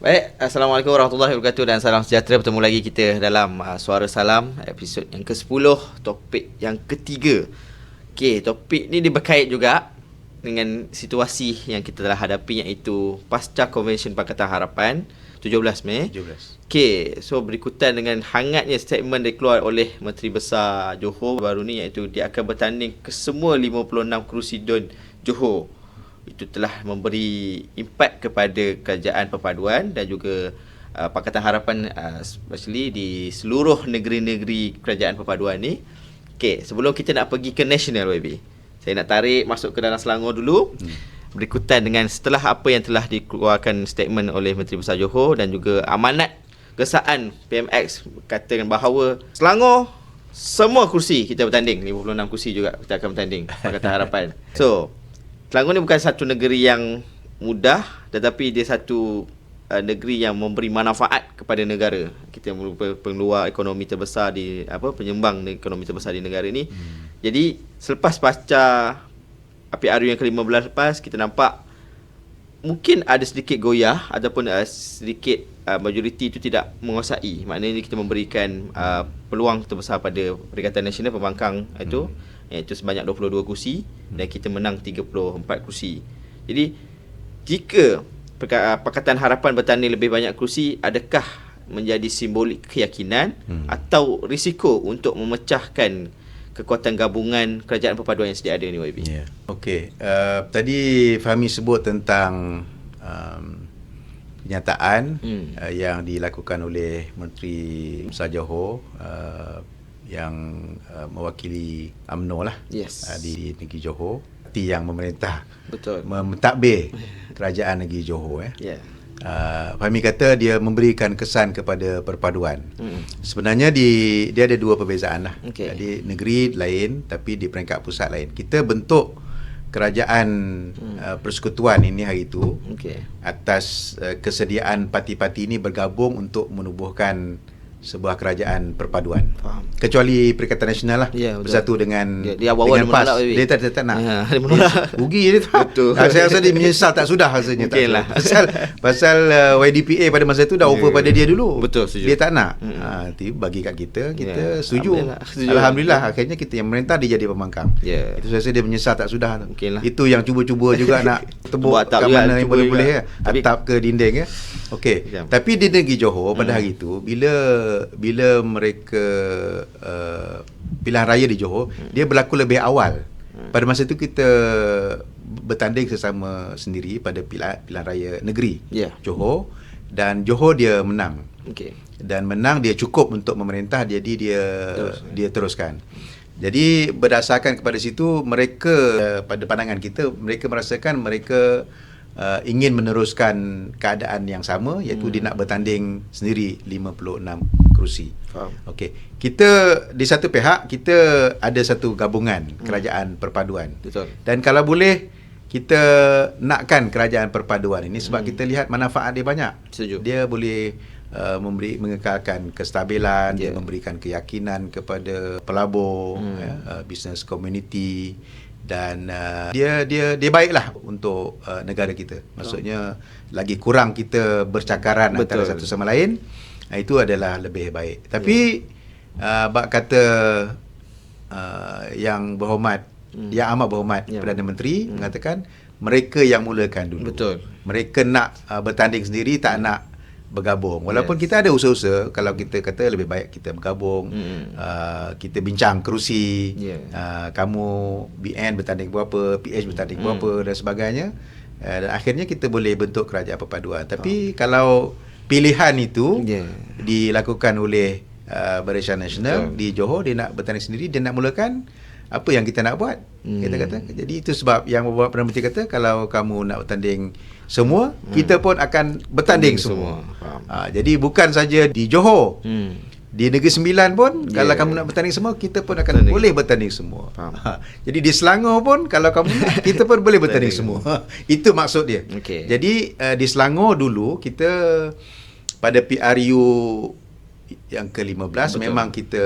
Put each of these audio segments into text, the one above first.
Baik, Assalamualaikum warahmatullahi wabarakatuh dan salam sejahtera. Bertemu lagi kita dalam Suara Salam, episod yang ke-10, topik yang ketiga. Okey, topik ni dia berkait juga dengan situasi yang kita telah hadapi, iaitu pasca Konvensyen Pakatan Harapan 17 Mei. 17. Okey, so berikutan dengan hangatnya statement dikeluar oleh Menteri Besar Johor baru ni, iaitu dia akan bertanding ke semua 56 kerusi DUN Johor. Itu telah memberi impak kepada kerajaan perpaduan dan juga Pakatan Harapan, especially di seluruh negeri-negeri kerajaan perpaduan ni. Okey, sebelum kita nak pergi ke national, YB, saya nak tarik masuk ke dalam Selangor dulu. Berikutan dengan setelah apa yang telah dikeluarkan statement oleh Menteri Besar Johor dan juga amanat kesaan PMX katakan bahawa Selangor semua kursi kita bertanding, 56 kursi juga kita akan bertanding Pakatan Harapan. So Selangor ni bukan satu negeri yang mudah, tetapi dia satu negeri yang memberi manfaat kepada negara. Kita merupakan pengeluar ekonomi terbesar di penyumbang ekonomi terbesar di negara ni. Jadi selepas pasca PRU yang ke-15 lepas, kita nampak mungkin ada sedikit goyah ataupun sedikit majoriti itu tidak menguasai. Maknanya kita memberikan peluang terbesar pada Perikatan Nasional Pembangkang itu, iaitu sebanyak 22 kursi dan kita menang 34 kursi. Jadi jika Pakatan Harapan bertanding lebih banyak kursi, adakah menjadi simbolik keyakinan atau risiko untuk memecahkan kekuatan gabungan kerajaan perpaduan yang sedia ada ni, YB? Yeah. Okey, tadi Fahmi sebut tentang kenyataan yang dilakukan oleh Menteri Besar Johor yang mewakili UMNO lah, Yes. di negeri Johor, yang memerintah, Betul. mentadbir kerajaan negeri Johor. Ya. Fahmi kata dia memberikan kesan kepada perpaduan. Sebenarnya dia ada dua perbezaan lah. Okey. Di negeri lain tapi di peringkat pusat lain. Kita bentuk kerajaan persekutuan ini hari itu atas kesediaan parti-parti ini bergabung untuk menubuhkan sebuah kerajaan perpaduan. Faham. Kecuali Perikatan Nasional lah, Ya, betul. bersatu dengan Dia awal-awal dengan dia PAS. menolak, Dia tak nak. Ya, dia menolak. Rugi dia tu. Betul. Saya rasa dia menyesal tak sudah rasanya. Mungkin lah. Pasal YDPA pada masa itu dah offer pada dia dulu. Betul, setuju. Dia tak nak. Bagi kat kita setuju. Setuju. Alhamdulillah akhirnya kita yang memerintah dia jadi pembangkang. Ya. Itu saya rasa dia menyesal tak sudah. Mungkin lah. Itu yang cuba-cuba juga nak tebuk Buat atap kat juga, mana yang cuba boleh-boleh juga. ya. Atap ke dinding ya. Okey. Tapi di negeri Johor pada hari itu, bila mereka pilihan raya di Johor, dia berlaku lebih awal. Pada masa itu kita bertanding sesama sendiri pada pilihan raya negeri Johor, dan Johor dia menang. Dan menang dia cukup untuk memerintah, jadi dia teruskan. Jadi berdasarkan kepada situ, mereka pada pandangan kita, mereka merasakan mereka ingin meneruskan keadaan yang sama, iaitu dia nak bertanding sendiri 56 kerusi. Okey. Kita di satu pihak kita ada satu gabungan kerajaan perpaduan. Betul. Dan kalau boleh kita nakkan kerajaan perpaduan ini sebab kita lihat manfaat dia banyak. Setuju. Dia boleh mengekalkan kestabilan, dia memberikan keyakinan kepada pelabur, business community, dan dia baiklah untuk negara kita. Maksudnya lagi kurang kita bercakaran antara satu sama lain. Itu adalah lebih baik. Tapi bak kata yang berhormat, yang amat berhormat Perdana Menteri mengatakan mereka yang mulakan dulu. Betul. Mereka nak bertanding sendiri, tak nak bergabung. Walaupun kita ada usaha-usaha, kalau kita kata lebih baik kita bergabung, kita bincang kerusi, kamu BN bertanding berapa, PH bertanding berapa dan sebagainya, dan akhirnya kita boleh bentuk kerajaan perpaduan. Tapi kalau pilihan itu dilakukan oleh Barisan Nasional di Johor, dia nak bertanding sendiri, dia nak mulakan, apa yang kita nak buat? Kita kata. Jadi itu sebab yang Perdana Menteri kata, kalau kamu nak bertanding semua, kita pun akan bertanding semua. Jadi bukan saja di Johor, di Negeri Sembilan pun, kalau kamu nak bertanding semua, kita pun akan boleh bertanding semua. Jadi di Selangor pun, kalau kamu nak, kita pun boleh bertanding semua. Itu maksud dia. Jadi di Selangor dulu, kita pada PRU yang ke-15 Betul. memang kita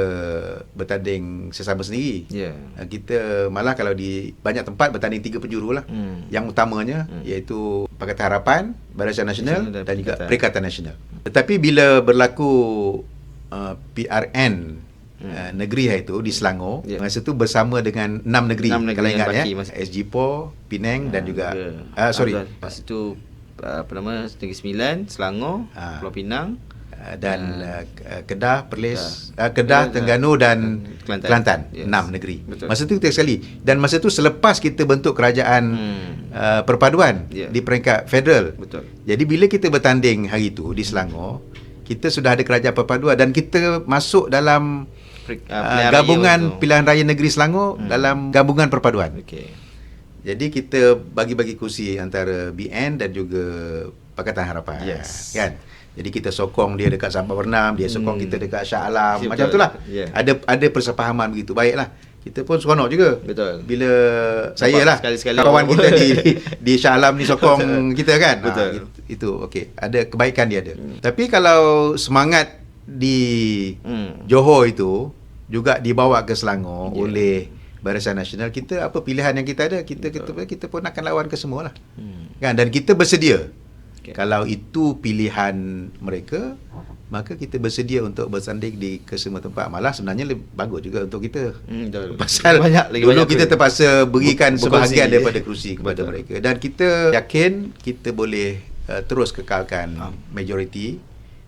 bertanding sesama sendiri. Kita malah kalau di banyak tempat bertanding 3 penjuru lah. Yang utamanya iaitu Pakatan Harapan, Barisan Nasional dan juga Perikatan Nasional. Tetapi bila berlaku PRN negeri itu di Selangor, masa tu bersama dengan 6 negeri kalau ingat ya, SGPO, Penang dan juga lepas itu Negeri Sembilan, Selangor, Pulau Pinang dan Kedah, Perlis, Kedah, Terengganu dan Kelantan. 6 negeri. Betul. Masa tu kita sekali. Dan masa tu selepas kita bentuk kerajaan perpaduan di peringkat federal. Betul. Jadi bila kita bertanding hari itu di Selangor, kita sudah ada kerajaan perpaduan dan kita masuk dalam gabungan pilihan raya negeri Selangor dalam gabungan perpaduan. Jadi kita bagi-bagi kursi antara BN dan juga Pakatan Harapan. Kan? Jadi kita sokong dia dekat Sabah Bernam, dia sokong kita dekat Shah Alam. Macam itulah. Ada persefahaman begitu. Baiklah. Kita pun seronok juga. Betul. Bila saya lah kawan kita di Shah Alam ni sokong kita kan. Betul. Itu okey. Ada kebaikan dia ada. Tapi kalau semangat di Johor itu juga dibawa ke Selangor oleh Barisan Nasional, kita apa pilihan yang kita ada, kita pun akan lawan ke semua lah. Kan, dan kita bersedia. Kalau itu pilihan mereka, maka kita bersedia untuk bersanding di kesemua tempat. Malah sebenarnya lebih bagus juga untuk kita. Pasal dulu kita terpaksa berikan sebahagian daripada kerusi kepada mereka. Dan kita yakin kita boleh terus kekalkan majoriti.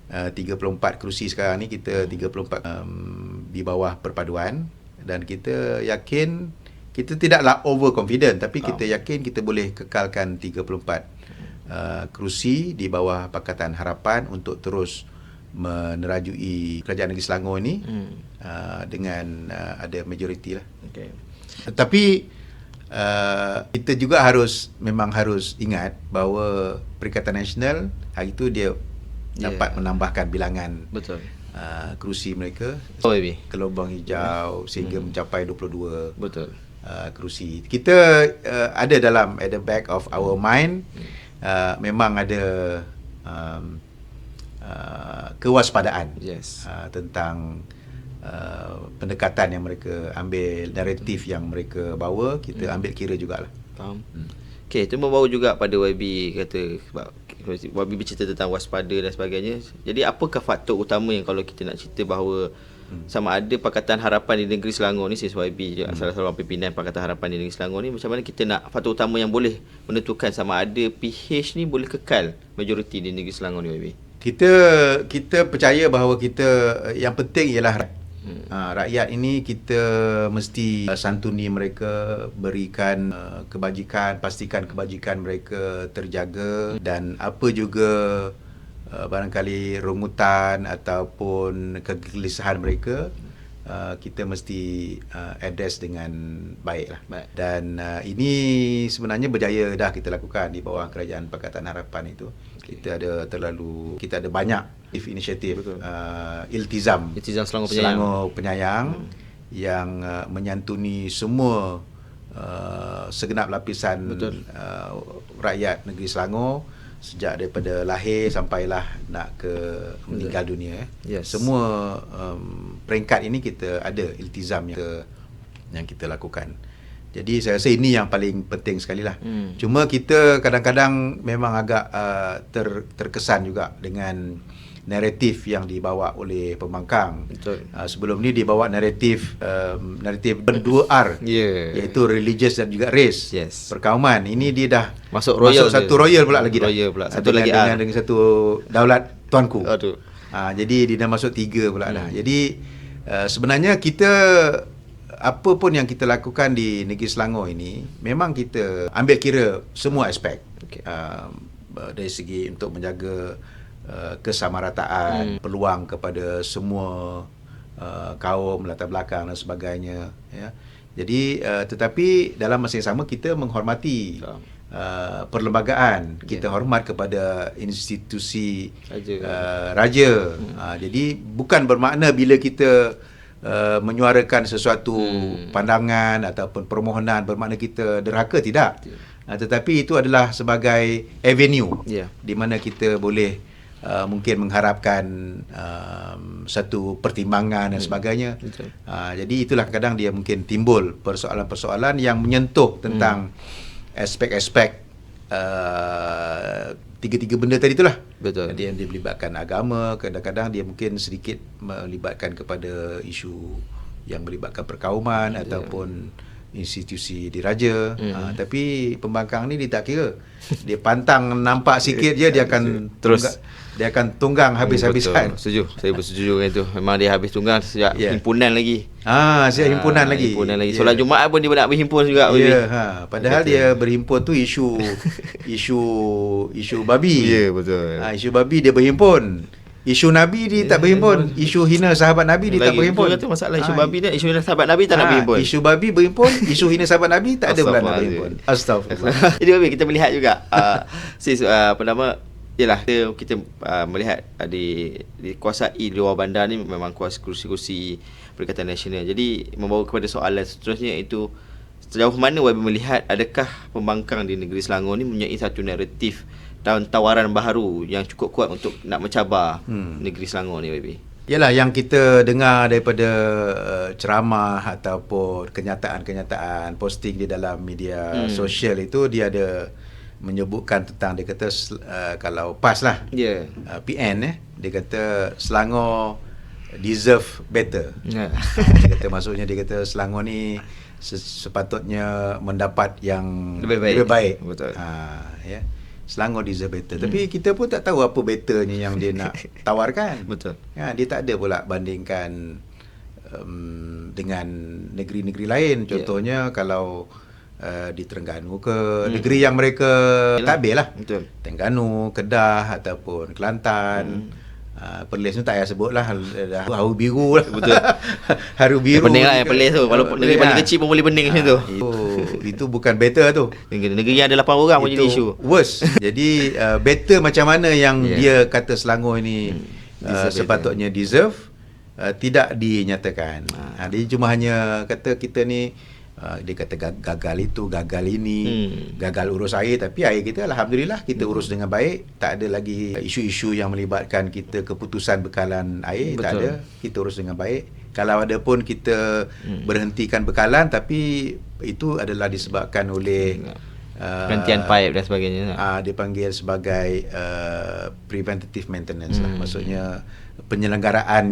34 kerusi sekarang ni, kita 34 di bawah perpaduan. Dan kita yakin, kita tidaklah overconfident, tapi kita yakin kita boleh kekalkan 34 kerusi di bawah Pakatan Harapan untuk terus menerajui kerajaan negeri Selangor ini dengan ada majoriti lah. Tapi kita juga memang harus ingat bahawa Perikatan Nasional hari itu dia dapat menambahkan bilangan kerusi mereka ke lubang hijau sehingga mencapai 22 kerusi. Kita ada dalam at the back of our mind, memang ada kewaspadaan tentang pendekatan yang mereka ambil, naratif yang mereka bawa, kita ambil kira jugalah. Faham. Okey, itu membawa juga pada YB kata, sebab YB bercerita tentang waspada dan sebagainya. Jadi apakah faktor utama yang kalau kita nak cerita bahawa sama ada Pakatan Harapan di negeri Selangor ni, saya YB juga salah seorang pimpinan Pakatan Harapan di negeri Selangor ni, macam mana kita nak faktor utama yang boleh menentukan sama ada PH ni boleh kekal majoriti di negeri Selangor ni, YB? Kita percaya bahawa yang penting ialah rakyat ini kita mesti santuni mereka, berikan kebajikan, pastikan kebajikan mereka terjaga, dan apa juga barangkali rungutan ataupun kegelisahan mereka kita mesti address dengan baik lah. Dan ini sebenarnya berjaya dah kita lakukan di bawah kerajaan Pakatan Harapan itu. Kita ada banyak inisiatif Iltizam Selangor Penyayang yang menyantuni semua segenap lapisan rakyat negeri Selangor, sejak daripada lahir sampailah nak ke meninggal dunia. Semua peringkat ini kita ada iltizam yang kita lakukan. Jadi saya rasa ini yang paling penting sekali lah. Cuma kita kadang-kadang memang agak terkesan juga dengan naratif yang dibawa oleh pembangkang. Sebelum ni dibawa naratif berdua R, iaitu religious dan juga race, perkauman. Ini dia dah masuk satu royal pula lagi dah. Satu lagi dengan satu daulat tuanku. Jadi dia dah masuk 3 pula dah. Jadi sebenarnya kita, apa pun yang kita lakukan di negeri Selangor ini, memang kita ambil kira semua aspek. Dari segi untuk menjaga kesamarataan, peluang kepada semua kaum, latar belakang dan sebagainya, ya. Jadi tetapi dalam masa yang sama kita menghormati perlembagaan, kita hormat kepada institusi raja. Jadi bukan bermakna bila kita menyuarakan sesuatu pandangan ataupun permohonan bermakna kita derhaka, tidak. Tetapi itu adalah sebagai avenue di mana kita boleh mungkin mengharapkan satu pertimbangan dan sebagainya. Jadi itulah kadang dia mungkin timbul persoalan-persoalan yang menyentuh tentang aspek-aspek tiga-tiga benda tadi itulah. Betul. Dia melibatkan agama, kadang-kadang dia mungkin sedikit melibatkan kepada isu yang melibatkan perkauman ataupun institusi diraja. Tapi pembangkang ni dia tak kira. Dia pantang nampak sikit je dia akan terus dia akan tunggang habis-habisan. Setuju. Saya bersetuju dengan itu. Memang dia habis tunggang sejak himpunan lagi. Sejak himpunan lagi. Himpunan lagi. Solat Jumaat pun dia nak berhimpun juga. Padahal dia berhimpun tu isu babi. Ya, betul. Isu babi dia berhimpun. Isu Nabi dia tak berhimpun. Isu hina sahabat Nabi dia tak berhimpun. Itu masalah isu babi dia. Isu hina sahabat Nabi tak nak berhimpun. Isu babi berhimpun. Isu hina sahabat Nabi tak ada pula nak berhimpun. Astagfirullah. Jadi babi kita melihat juga ialah kita melihat dikuasai di luar bandar ni memang kuasa kursi-kursi Perikatan Nasional. Jadi membawa kepada soalan seterusnya, iaitu sejauh mana YB melihat adakah pembangkang di negeri Selangor ni mempunyai satu naratif dan tawaran baharu yang cukup kuat untuk nak mencabar negeri Selangor ni, YB? Yalah, yang kita dengar daripada ceramah ataupun kenyataan-kenyataan posting di dalam media sosial itu, dia ada menyebutkan tentang, dia kata kalau PAS lah, PN dia kata Selangor deserve better. Dia kata maksudnya, dia kata Selangor ni sepatutnya mendapat yang lebih baik. Betul. Selangor deserve better. Tapi kita pun tak tahu apa betternya yang dia nak tawarkan. Betul. Dia tak ada pula bandingkan dengan negeri-negeri lain. Contohnya kalau di Terengganu ke negeri yang mereka tabir lah. Betul. Terengganu, Kedah ataupun Kelantan. Perlis tu tak payah sebut lah, haru biru lah. Betul. Haru biru. Pening lah yang Perlis tu. Walaupun negeri paling kecil pun boleh pening macam tu. Itu bukan better tu. Negeri yang ada 8 orang pun jadi isu. Worse. Jadi better macam mana yang dia kata Selangor ini sepatutnya deserve, tidak dinyatakan. Dia cuma hanya kata kita ni, dia kata gagal itu, gagal ini, gagal urus air. Tapi air kita alhamdulillah kita urus dengan baik. Tak ada lagi isu-isu yang melibatkan kita keputusan bekalan air. Betul. Tak ada, kita urus dengan baik. Kalau ada pun kita berhentikan bekalan, tapi itu adalah disebabkan oleh gantian pipe dan sebagainya. Dipanggil sebagai preventative maintenance lah. Maksudnya penyelenggaraan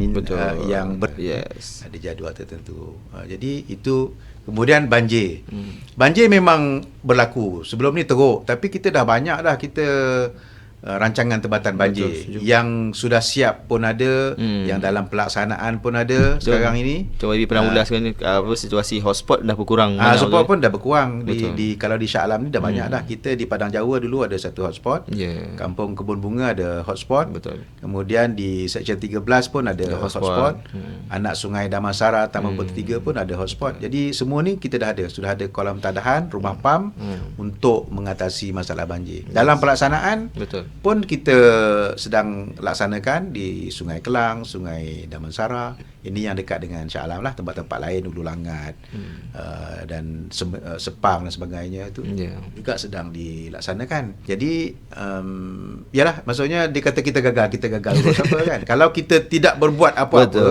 yang ada jadual tertentu. Jadi itu. Kemudian banjir. Banjir memang berlaku. Sebelum ni teruk, tapi kita dah banyak dah kita rancangan tempatan banjir. Betul, yang sudah siap pun ada, yang dalam pelaksanaan pun ada. Betul. Sekarang ini. Cuma Ibu pernah ulaskan situasi hotspot dah berkurang. Hotspot pun dah berkurang. Kalau di Shah Alam ni dah banyak dah. Kita di Padang Jawa dulu ada satu hotspot. Kampung Kebun Bunga ada hotspot. Betul. Kemudian di Seksyen 13 pun ada hotspot. Anak Sungai Damansara, Taman Peti 3 pun ada hotspot. Jadi semua ni kita dah ada. Sudah ada kolam tadahan, rumah pam untuk mengatasi masalah banjir. Dalam pelaksanaan pun kita sedang laksanakan di Sungai Kelang, Sungai Damansara. Ini yang dekat dengan Shah Alam lah. Tempat-tempat lain, Ulu Langat dan Sepang dan sebagainya itu juga sedang dilaksanakan. Jadi yalah, maksudnya dia kata kita gagal urus apa kan. Kalau kita tidak berbuat apa-apa,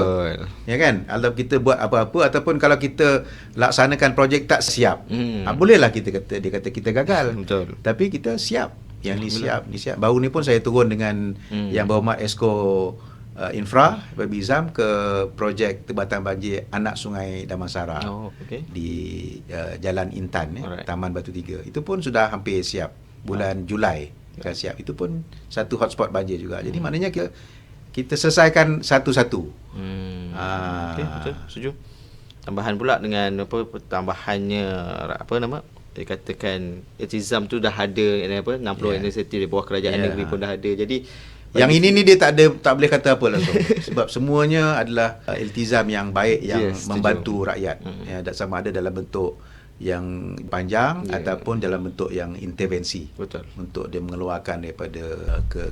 ya kan, kalau kita buat apa-apa ataupun kalau kita laksanakan projek tak siap, bolehlah dia kata kita gagal. Betul. Tapi kita siap. Yang ni siap. Baru ni pun saya turun dengan Yang Berhormat Esko Infra Babi Izam ke projek tebatan banjir anak Sungai Damansara di Jalan Intan, Taman Batu Tiga. Itu pun sudah hampir siap. Bulan Julai akan siap. Itu pun satu hotspot banjir juga. Jadi maknanya kita selesaikan satu-satu. Betul, setuju. Tambahan pula dengan tambahannya dia katakan Iltizam tu dah ada 60 inisiatif di bawah kerajaan negeri pun dah ada. Jadi yang ini ni dia tak boleh kata apa langsung. Sebab semuanya adalah iltizam yang baik yang membantu rakyat. Sama ada dalam bentuk yang panjang ataupun dalam bentuk yang intervensi. Betul. Untuk dia mengeluarkan daripada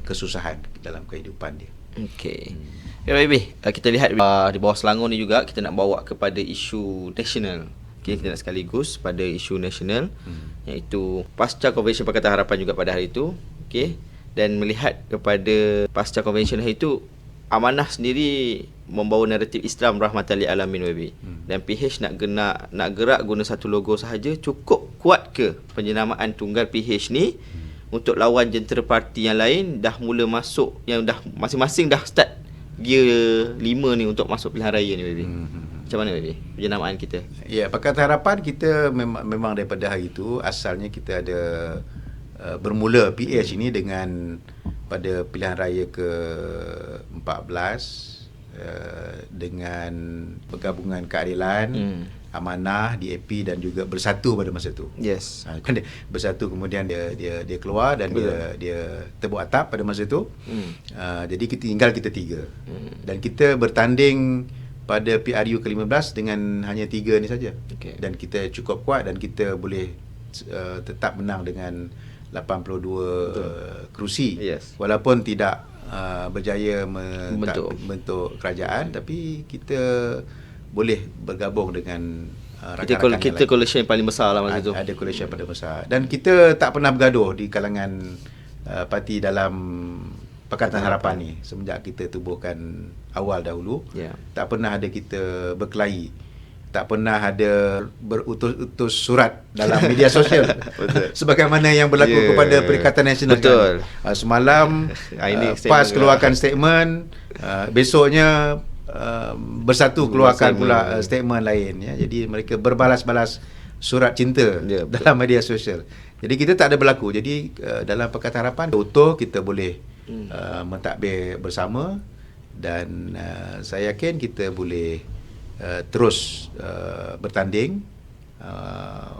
kesusahan dalam kehidupan dia. Okey. Baby, kita lihat di bawah Selangor ni juga kita nak bawa kepada isu nasional. Kita nak sekaligus pada isu nasional, iaitu pasca Konvensyen Pakatan Harapan juga pada hari itu. Dan melihat kepada pasca convention hari itu, Amanah sendiri membawa naratif Islam rahmatan lil alamin baby. Dan PH nak gerak guna satu logo sahaja, cukup kuat ke penjenamaan tunggal PH ni untuk lawan jentera parti yang lain dah mula masuk, yang dah masing-masing dah start gear 5 ni untuk masuk pilihan raya ni baby. Macam mana baby penjenamaan kita? Ya, Pakatan Harapan kita memang daripada hari itu asalnya kita ada bermula PH ini dengan pada pilihan raya ke-14 dengan Pergabungan Keadilan, Amanah, DAP dan juga Bersatu pada masa itu. Yes. Bersatu kemudian dia keluar dan dia tebuk atap pada masa itu. Jadi tinggal kita tiga. Dan kita bertanding pada PRU ke-15 dengan hanya 3 ni saja. Dan kita cukup kuat dan kita boleh tetap menang dengan 82 kerusi. Walaupun tidak berjaya membentuk kerajaan, tapi kita boleh bergabung dengan rakan-rakan kita coalition yang paling besar lah masa tu. Ada coalition yang paling besar. Dan kita tak pernah bergaduh di kalangan parti dalam Pakatan Harapan ni semenjak kita tubuhkan awal dahulu. Tak pernah ada kita berkelahi. Tak pernah ada berutus-utus surat dalam media sosial. Sebagaimana yang berlaku kepada Perikatan Nasional. Betul. Semalam PAS keluarkan statement, besoknya Bersatu keluarkan pula statement lain, ya. Jadi mereka berbalas-balas surat cinta dalam media sosial. Jadi kita tak ada berlaku. Jadi dalam Pakatan Harapan utuh kita boleh mentadbir bersama dan saya yakin kita boleh terus bertanding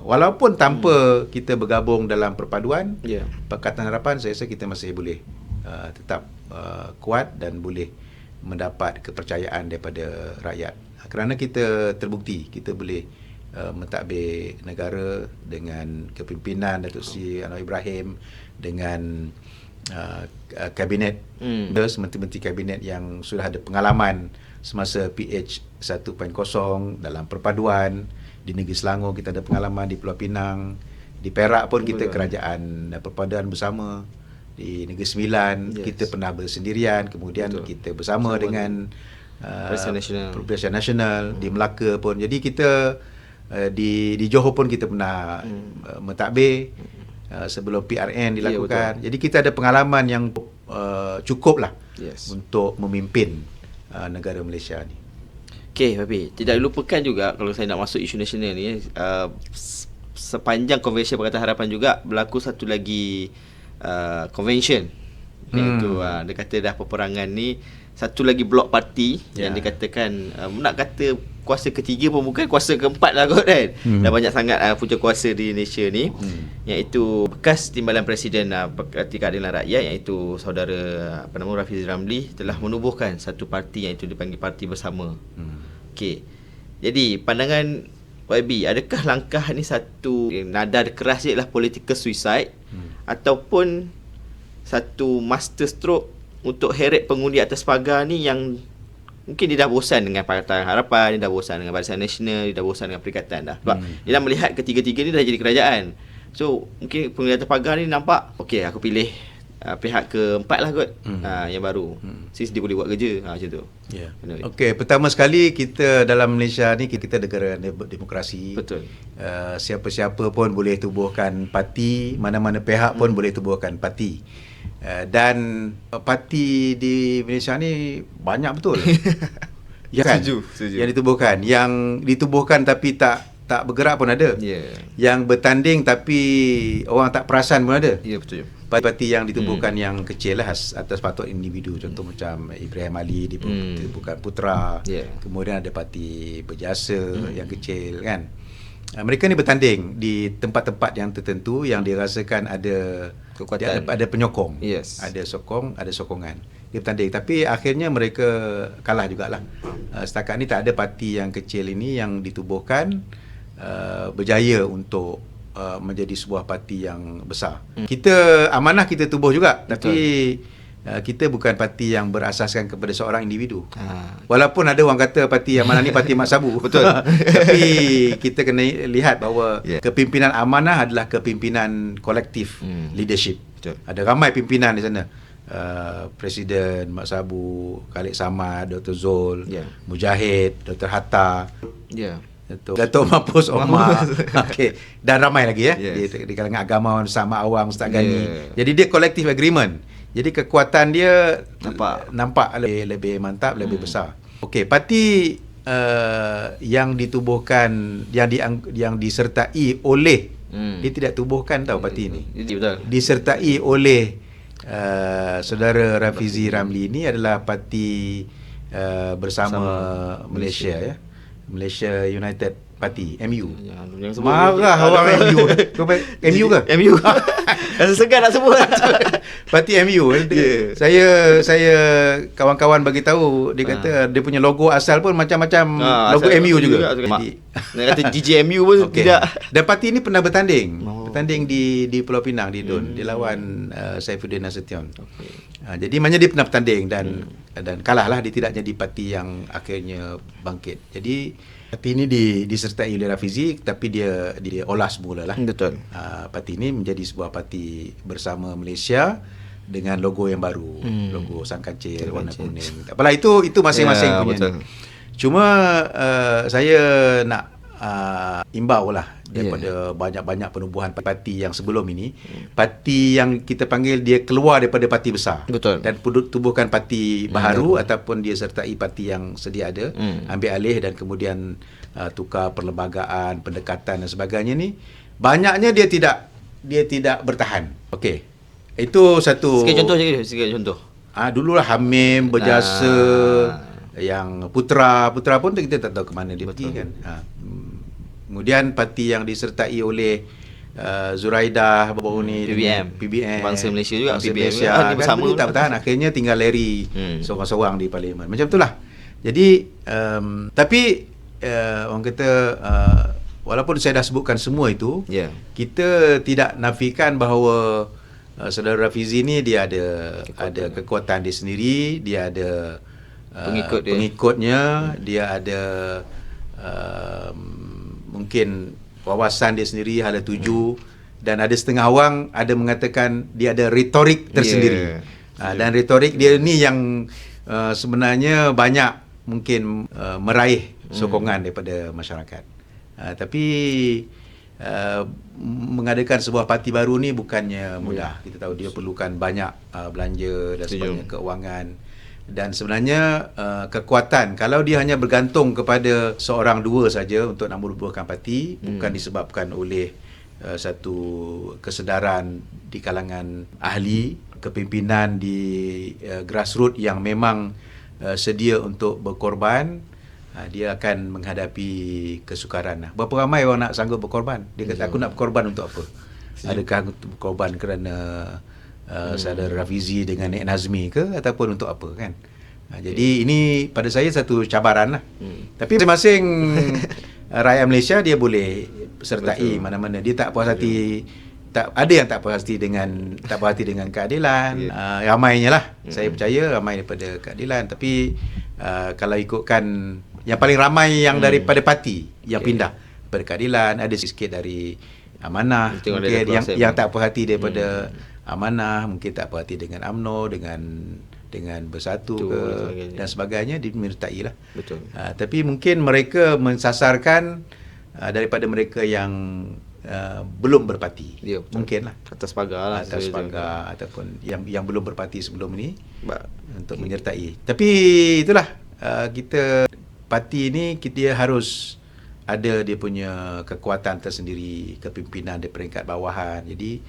walaupun tanpa kita bergabung dalam perpaduan. Pakatan Harapan saya rasa kita masih boleh tetap kuat dan boleh mendapat kepercayaan daripada rakyat kerana kita terbukti kita boleh mentadbir negara dengan kepimpinan Datuk Seri Anwar Ibrahim, dengan kabinet, menteri-menteri kabinet yang sudah ada pengalaman semasa PH 1.0 dalam perpaduan. Di Negeri Selangor kita ada pengalaman, di Pulau Pinang, di Perak pun kita kerajaan perpaduan bersama, di Negeri Sembilan kita pernah bersendirian, kemudian kita bersama dengan Perubatan Nasional, di Melaka pun. Jadi kita di Johor pun kita pernah mentadbir sebelum PRN dilakukan. Jadi kita ada pengalaman yang cukup lah untuk memimpin negara Malaysia ni. Okey, Papi, tidak dilupakan juga kalau saya nak masuk isu nasional ni, sepanjang konvensyen Pakatan Harapan juga berlaku satu lagi convention, iaitu dia kata dah peperangan ni satu lagi blok parti yang dikatakan nak kata kuasa ketiga pun bukan, kuasa keempat lah kot kan. Dah banyak sangat punca kuasa di Malaysia ni, iaitu bekas Timbalan Presiden Parti Keadilan Rakyat, iaitu saudara Rafizi Ramli telah menubuhkan satu parti iaitu dipanggil Parti Bersama. Okey, jadi pandangan YB, adakah langkah ni satu nada keras je lah political suicide, ataupun satu master stroke untuk heret pengundi atas pagar ni yang mungkin dia dah bosan dengan Pakatan Harapan, dia dah bosan dengan Barisan Nasional, dia dah bosan dengan Perikatan dah. Sebab dia dah melihat ketiga-tiga ni dah jadi kerajaan. So mungkin pengundi atas pagar ni nampak, okey aku pilih pihak keempat lah kot, yang baru. Since dia boleh buat kerja, macam tu. Okey, pertama sekali kita dalam Malaysia ni kita negara demokrasi. Betul. Siapa-siapa pun boleh tubuhkan parti, mana-mana pihak pun boleh tubuhkan parti. Dan parti di Malaysia ni banyak betul. Ya kan? Setuju. Yang ditubuhkan tapi tak bergerak pun ada. Yang bertanding tapi orang tak perasan pun ada. Betul. Parti yang ditubuhkan yang kecil lah atas patut individu. Contoh macam Ibrahim Ali ditubuhkan Putra. Kemudian ada Parti Berjasa yang kecil kan. Mereka ni bertanding di tempat-tempat yang tertentu yang dirasakan ada kekuatan, ada penyokong. Ada sokongan. Dia bertanding tapi akhirnya mereka kalah jugalah. Setakat ni tak ada parti yang kecil ini yang ditubuhkan berjaya untuk menjadi sebuah parti yang besar. Kita amanah kita tubuh juga, tapi kita bukan parti yang berasaskan kepada seorang individu. Walaupun ada orang kata parti Amanah ni parti Mat Sabu. Betul. Tapi kita kena lihat bahawa kepimpinan Amanah adalah kepimpinan kolektif, leadership. Betul. Ada ramai pimpinan di sana. Presiden Mat Sabu, Khalid Samad, Dr. Zul, Mujahid, Dr. Hatta, Dato' Mahfuz Omar. Okey, dan ramai lagi di kalangan agamawan sama awam, Ustaz Gani. Jadi dia collective agreement. Jadi kekuatan dia nampak lebih mantap, lebih besar. Okey, parti yang ditubuhkan, yang disertai oleh dia tidak tubuhkan parti ini. Betul. Disertai oleh saudara Rafizi Ramli ini adalah parti bersama Malaysia Malaysia United Party, MU. Marah orang MU. MU ke? MU. Rasa segan nak sebut. Parti MU. Saya kawan-kawan bagi tahu, dia kata dia punya logo asal pun macam-macam logo MU juga. Nak kata GJMU pun tidak. Dan parti ini pernah bertanding. Bertanding di Pulau Pinang, di Dun. Dia lawan Saifuddin Nasution. Jadi maknanya dia pernah bertanding dan kalahlah, dia tidak jadi parti yang akhirnya bangkit. Jadi parti ini disertai oleh Rafizi, tapi dia olah semula lah. Betul. Parti ini menjadi sebuah parti bersama Malaysia dengan logo yang baru, logo sang kancil warna kuning. Tak apalah, itu masing-masing punya. Betul. Cuma saya nak imbau lah daripada banyak-banyak penubuhan parti yang sebelum ini, parti yang kita panggil dia keluar daripada parti besar. Betul. Dan tubuhkan parti baharu ataupun dia sertai parti yang sedia ada, ambil alih dan kemudian tukar perlembagaan, pendekatan dan sebagainya ni, banyaknya dia tidak bertahan. Okey. Itu satu. Sikit contoh. Dululah Hamim berjasa, yang Putra pun kita tak tahu ke mana dia pergi kan. Kemudian parti yang disertai oleh Zuraidah baru ni, PBM Bangsa Malaysia juga, Bangsa Malaysia kan bersama tak bertahan, akhirnya tinggal Larry seorang-seorang di parlimen. Macam itulah. Jadi tapi orang kata walaupun saya dah sebutkan semua itu, kita tidak nafikan bahawa saudara Rafizi ni dia ada kekuatan dia sendiri, dia ada pengikutnya, dia ada mungkin wawasan dia sendiri, hala tuju, dan ada setengah orang ada mengatakan dia ada retorik tersendiri. Dan retorik dia ni yang sebenarnya banyak mungkin meraih sokongan daripada masyarakat. Tapi mengadakan sebuah parti baru ni bukannya mudah. Kita tahu dia perlukan banyak belanja dan sebagainya, keuangan. Dan sebenarnya kekuatan, kalau dia hanya bergantung kepada seorang dua saja untuk nak menubuhkan parti, bukan disebabkan oleh satu kesedaran di kalangan ahli, kepimpinan di grassroots yang memang sedia untuk berkorban, dia akan menghadapi kesukaran. Berapa ramai orang nak sanggup berkorban? Dia kata, aku nak berkorban untuk apa? Adakah berkorban kerana saudara Rafizi dengan Nek Nazmi ke, ataupun untuk apa kan? Jadi ini pada saya satu cabaran lah. Tapi masing-masing rakyat Malaysia dia boleh sertai mana-mana. Dia tak puas hati, ada yang tak puas hati dengan keadilan. Ramainya lah. Saya percaya ramai daripada keadilan. Tapi kalau ikutkan yang paling ramai yang daripada parti yang pindah daripada keadilan, ada sikit dari Amanah, mungkin yang tak puas hati daripada Amanah, mungkin tak puas hati dengan UMNO, dengan Bersatu dan sebagainya, dimintai lah. Betul. Tapi mungkin mereka mensasarkan daripada mereka yang belum berparti. Mungkin lah. Atas pagar lah. Atas pagar ataupun yang belum berparti sebelum ni untuk menyertai. Tapi itulah, kita parti ni dia harus ada dia punya kekuatan tersendiri, kepimpinan di peringkat bawahan. Jadi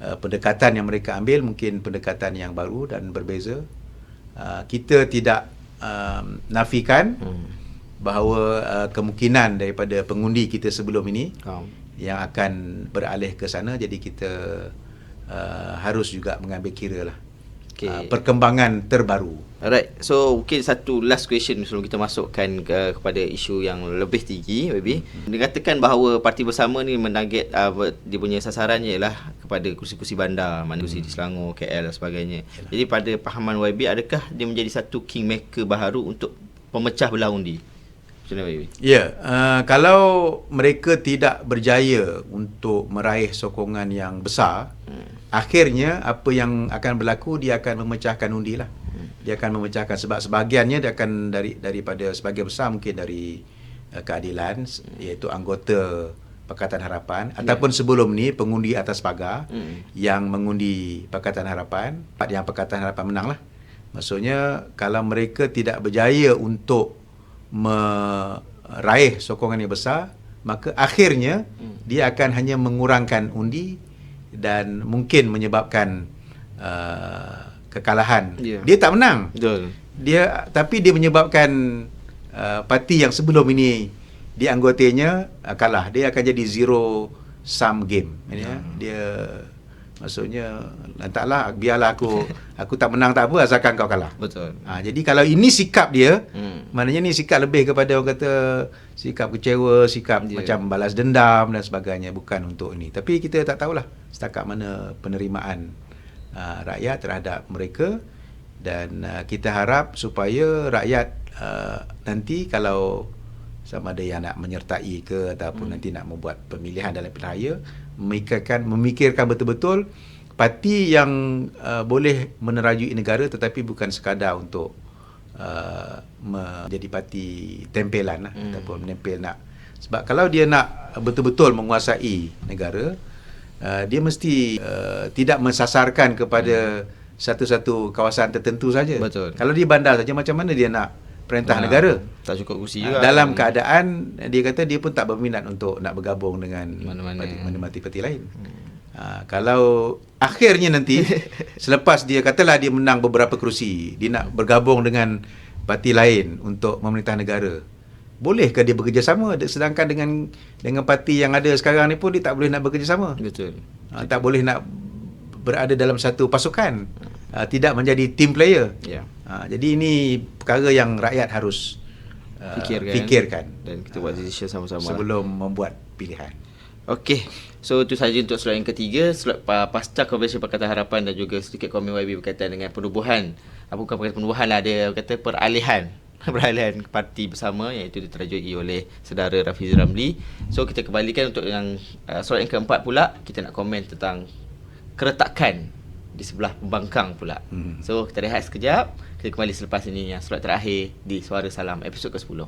pendekatan yang mereka ambil mungkin pendekatan yang baru dan berbeza. Kita tidak nafikan bahawa kemungkinan daripada pengundi kita sebelum ini yang akan beralih ke sana. Jadi kita harus juga mengambil kira lah perkembangan terbaru. Alright, so mungkin satu last question sebelum kita masukkan kepada isu yang lebih tinggi, baby. Dikatakan bahawa Parti Bersama ni menarget dia punya sasarannya ialah kepada kursi-kursi bandar, mana kursi di Selangor, KL dan sebagainya. Jadi pada pahaman YB, adakah dia menjadi satu kingmaker baharu untuk pemecah belah undi? Macam mana YB? Ya, kalau mereka tidak berjaya untuk meraih sokongan yang besar, akhirnya apa yang akan berlaku, dia akan memecahkan undi lah. Dia akan memecahkan, sebab sebahagiannya dia akan daripada sebahagian besar mungkin dari keadilan, iaitu anggota Pakatan Harapan, ataupun sebelum ni pengundi atas pagar yang mengundi Pakatan Harapan, yang Pakatan Harapan menang lah. Maksudnya kalau mereka tidak berjaya untuk meraih sokongan yang besar, maka akhirnya dia akan hanya mengurangkan undi dan mungkin menyebabkan kekalahan. Dia tak menang. Betul. Tapi dia menyebabkan parti yang sebelum ini dianggotanya kalah. Dia akan jadi zero sum game. Dia maksudnya, lantaklah, biarlah aku tak menang tak apa, asalkan kau kalah. Betul. Jadi kalau ini sikap dia, maknanya ni sikap lebih kepada orang kata sikap kecewa, sikap macam balas dendam dan sebagainya, bukan untuk ini. Tapi kita tak tahulah setakat mana penerimaan rakyat terhadap mereka, dan kita harap supaya rakyat nanti kalau sama ada yang nak menyertai ke ataupun nanti nak membuat pemilihan dalam pilihan raya, memikirkan betul-betul parti yang boleh menerajui negara, tetapi bukan sekadar untuk menjadi parti tempelan lah, ataupun menempel nak. Sebab kalau dia nak betul-betul menguasai negara, dia mesti tidak mensasarkan kepada satu-satu kawasan tertentu saja. Betul. Kalau dia bandar saja, macam mana dia nak perintah negara? Tak cukup kursi juga. Dalam keadaan dia kata dia pun tak berminat untuk nak bergabung dengan mana-mana parti lain. Kalau akhirnya nanti selepas dia katalah dia menang beberapa kerusi, dia nak bergabung dengan parti lain untuk memerintah negara, bolehkah dia bekerjasama? Sedangkan dengan parti yang ada sekarang ni pun dia tak boleh nak bekerjasama. Betul. Tak boleh nak berada dalam satu pasukan, tidak menjadi team player. Jadi ini perkara yang rakyat harus fikirkan dan kita buat decision sama-sama sebelum membuat pilihan. Okey. So itu sahaja untuk slot yang ketiga, slot pasca Konvensyen Pakatan Harapan, dan juga sedikit komen YB berkaitan dengan penubuhan. Bukan berkaitan penubuhan lah, dia kata peralihan parti bersama, iaitu diterajui oleh saudara Rafizi Ramli. So kita kembalikan untuk yang slot yang keempat pula, kita nak komen tentang keretakan di sebelah pembangkang pula. So kita rehat sekejap, kita kembali selepas ini yang slot terakhir di Suara Salam episod ke-10.